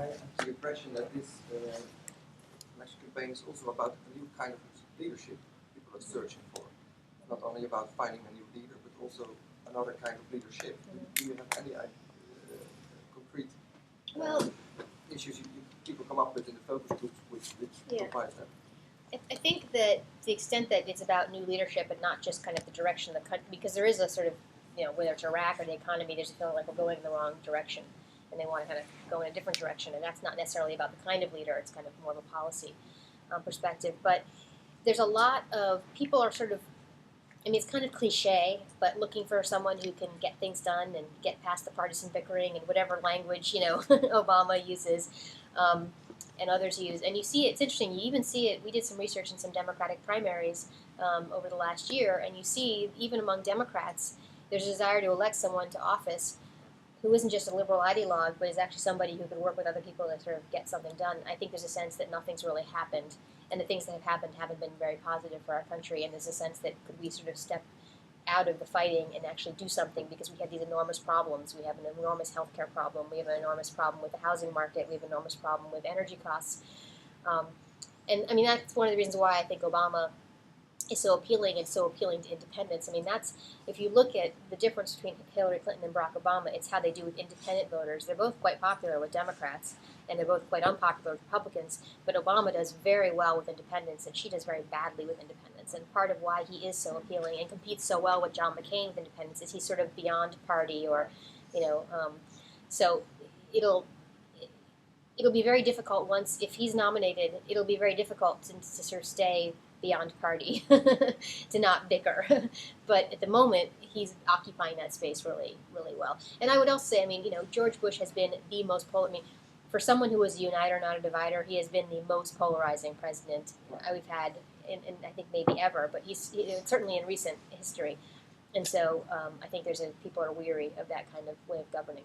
I have the impression that this election campaign is also about a new kind of leadership people are searching for. It's not only about finding a new leader, but also another kind of leadership. Do you have any concrete issues people come up with in the focus groups which provides them? I think that to the extent that it's about new leadership and not just kind of the direction of the country, because there is a sort of, whether it's Iraq or the economy, there's a feeling like we're going in the wrong direction, and they want to kind of go in a different direction, and that's not necessarily about the kind of leader, it's kind of more of a policy perspective. But there's a lot of, people are sort of, it's kind of cliche, but looking for someone who can get things done and get past the partisan bickering and whatever language, Obama uses. And others use. And you see it, it's interesting, you even see it, we did some research in some Democratic primaries over the last year, and you see, even among Democrats, there's a desire to elect someone to office who isn't just a liberal ideologue, but is actually somebody who can work with other people to sort of get something done. I think there's a sense that nothing's really happened, and the things that have happened haven't been very positive for our country, and there's a sense that could we sort of step out of the fighting and actually do something, because we have these enormous problems. We have an enormous healthcare problem. We have an enormous problem with the housing market. We have an enormous problem with energy costs. And that's one of the reasons why I think Obama is so appealing and so appealing to independents. That's, if you look at the difference between Hillary Clinton and Barack Obama, it's how they do with independent voters. They're both quite popular with Democrats, and they're both quite unpopular with Republicans, but Obama does very well with independents, and she does very badly with independents. And part of why he is so appealing and competes so well with John McCain with independents is he's sort of beyond party, or, so it'll be very difficult once, if he's nominated, it'll be very difficult to sort of stay beyond party, to not bicker. But at the moment, he's occupying that space really, really well. And I would also say, George Bush has been the most for someone who was a uniter, not a divider, he has been the most polarizing president we've had, in I think maybe ever, but he's certainly in recent history. And so I think people are weary of that kind of way of governing.